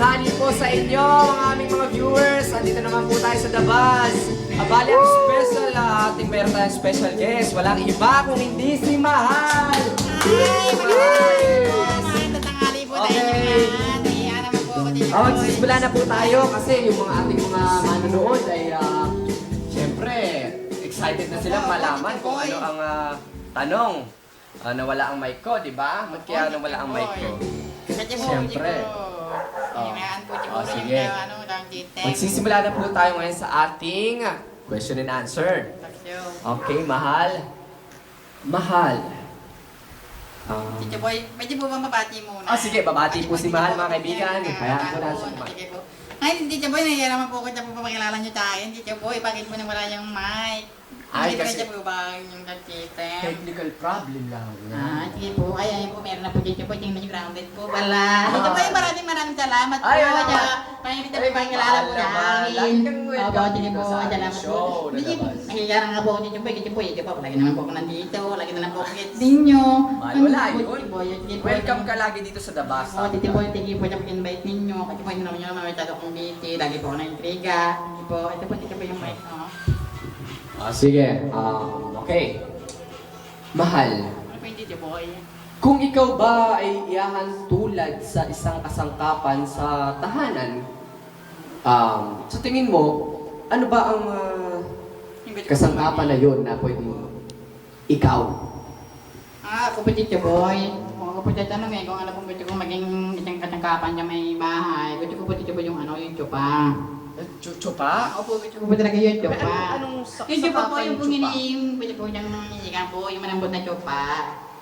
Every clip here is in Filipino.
tanghali po sa inyo, mga aming mga viewers. Andito naman po tayo sa Dabas. Abali ang special, ating meron tayong special guest. Walang iba kung hindi si Mahal. Magandang tanghali po tayo Okay. naman. Iyan naman po ako din. Magsisimula na po tayo kasi yung mga ating mga manonood ay siyempre excited na silang malaman kung ano ang tanong. Nawala ang mic ko, di ba? Ba't kaya nawala ang mic ko? Kasi po, Siyempre. Imayan po siguro sige. yung ano, lang dito. Magsisimula na po tayo ngayon sa ating question and answer. Okay, Mahal. Mahal. Tito Boy, pwede po bang mabati muna? Sige, babati po si Mahal, mga kaibigan. Hayaan ko na siya kumain. Sige po. Ay, Tito Boy, nahiya naman po kita po pakilala niyo tayo. Tito Boy, bakit po nawala yung mic? Ay, Hindi kasi- po ba yung nag-system? Technical problem lang. Sige po. Ay, po, meron na po dito po. Tingnan nyo, grounded po pala. Dito po, maraming salamat po. Ay, Kaya kita po pakilala po namin. Lagi kang welcome Opo, sige dito po. sa Salamat po. show na Hindi po. Dabas. Nahiya nga po dito po. Dito po. Dito po. Lagi naman po ako nandito. Lagi na lang po ako ninyo. Mahal, wala yun. Dito po. Dito po. Welcome ka lagi dito sa Dabas. Dito po. Thank you po sa pag-invite ninyo. Kasi po, hindi naman nyo naman masyado akong busy. Lagi po ako na-intriga. Dito po. Dito po yung mic. Sige. Okay. Mahal. Ano po yung Tito Boy? Kung ikaw ba ay ihahantulad sa isang kasangkapan sa tahanan, sa tingin mo, ano ba ang kasangkapan na yun na pwedeng ikaw? Ako po Tito Boy. Kung ako po tatanungin kung ano po gusto kong maging isang kasangkapan sa may bahay, gusto ko po Tito Boy yung yung tsupa. Chupa? Opo, gusto ko po talaga yung tsupa. Anong Yung tsupa po yung punginiim, gusto po yung hinihigan po, yung malambot na tsupa.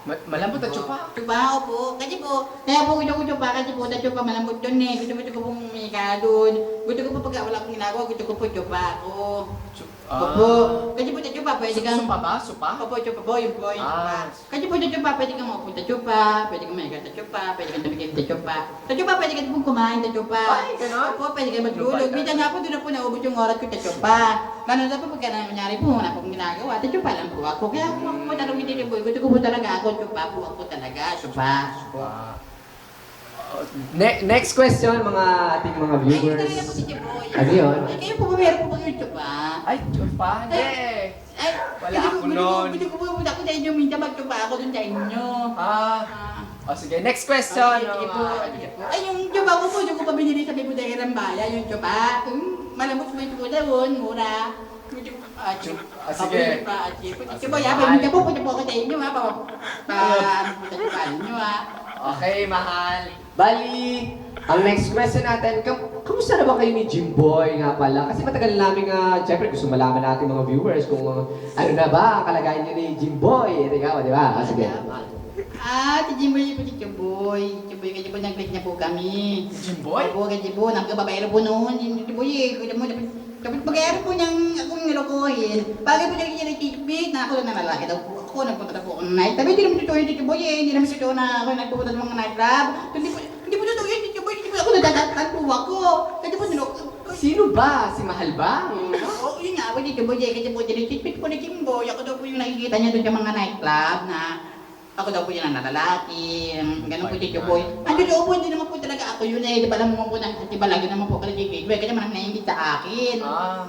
Malambot na chupa? Tsupa, opo. Kasi po, kaya po gusto ko tsupa kasi po, sa tsupa malambot dun eh. Gusto ko pong humihiga dun. Gusto ko po pag wala akong ginagawa, gusto ko po tsupa ako. Opo. Kasi po sa tsupa, pwede kang... Supa ba? Supa? Opo, tsupa po, yung po, yung tsupa. Ah. Kasi po sa tsupa, pwede kang mapunta tsupa, pwede kang mahiga sa tsupa, pwede kang tumigil sa tsupa. Sa tsupa, pwede kang pong kumain sa tsupa. Ay, ganon? Opo, pwede kang matulog. Minsan nga po, doon na po naubos yung oras ko sa tsupa. Ganun na po, pagka nangyari po, wala pong ginagawa, sa tsupa lang po ako. Kaya kung ako po talagang hindi po, gusto ko po talaga ako, tsupa po ako talaga, tsupa. Next question, mga ating mga Ay, viewers. talaga po si Tiboy. Ano yun? Ay, kayo po ba meron po ba yung tsupa? Ay, chupa? Hindi. Ay, Wala ako nun. Gusto ko po ako sa inyo, minsan magtsupa ako dun sa inyo. Sige, next question. Sige po. Ay, yung tsuba ko po, yung ko pa binili sa may bodega ng bayan, yung tsuba. Malambot mo yung tsuba doon, mura. Sige. Tsuba, yapan mo po ako sa inyo, ha? Tsuba ninyo, ha? Okay, Mahal. Bali, ang next question natin, kamusta na ba kayo ni Jimboy nga pala? Kasi matagal namin siyempre gusto malaman natin mga viewers kung ano na ba ang kalagayan niyo ni Jimboy. Ikaw, di ba? Sige. Si Jimboy po si Jimboy. Jimboy kasi po nag-break na po kami. Jimboy? Opo, kasi po, nagkababayro po noon. Jimboy, kaya mo, dapat pag-aari po niyang akong nilokohin. Bagay po niya nag-titbit na ako na lalaki daw po ako. Nagpunta na po ako ng night. Tapi hindi naman totoo yung Jimboy hindi naman totoo na ako nagpupunta ng mga night club. Hindi po totoo yung Jimboy, hindi po ako nadadatan po ako. Kasi po niloko. Sino ba? Si Mahal ba? Oo, yun nga, po dito po, kasi po, tinitipit po ni Jimboy. Ako daw po yung nakikita niya doon sa mga nightclub na ako daw po yun ang nalalaki, ganun po dito boy. Ang totoo po, hindi naman po talaga ako yun eh. Di ba naman po na, di ba lagi naman po kasi Jimboy, kasi naman naingit sa akin.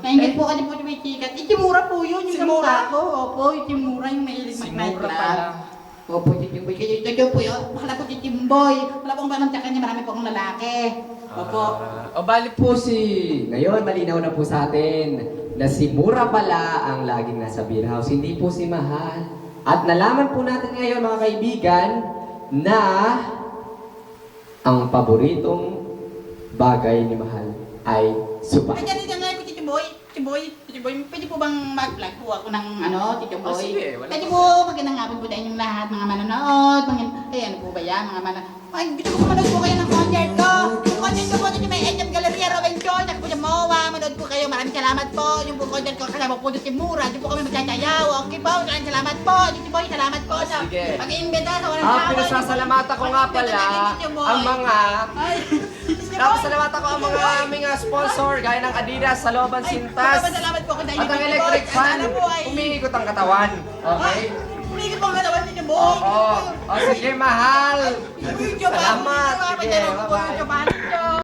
Naingit po kasi po may chikat. Itimura po yun, yung kamukha ko. Opo, itimura yung mahilig mag-nightclub. Opo, Jimboy. Kasi totoo po yun, wala po si Jimboy. Wala pong ganun sa kanya, marami po akong lalaki. Opo. Bali po ngayon malinaw na po sa atin na si Mura pala ang laging nasa beer house, hindi po si Mahal. At nalaman po natin ngayon mga kaibigan na ang paboritong bagay ni Mahal ay supa. Ay, ganito nga po, Tito Boy. Pwede po bang mag-vlog po ako ng Tito Boy? Sige, wala Pwede pa. po, magandang hapon po tayo yung lahat, mga manonood. Ano po ba yan, mga manonood? Ay, gusto ko manood po kayo ng concert ko. Yung concert ko po dito may SM Galleria, Robin John, ako po sa MOA. Manood po kayo, maraming salamat po. Yung po concert ko, kasama po doon si Mura. Doon po kami magsasayaw. Okay po, maraming salamat po. Tito Boy, salamat po sa Sige. pag-iimbita sa walang Pinasasalamatan ko nga pala ang mga Ay, Pasalamatan ko ang mga aming sponsor gaya ng Adidas, Saloban, Sintas, salamat po ako sa at ang electric fan, umiikot ang katawan. Okay? Umigit po ang katawan ni Tito Boy. Oo. O sige, Mahal. Salamat. Salamat. Sige, bye-bye. Bye-bye.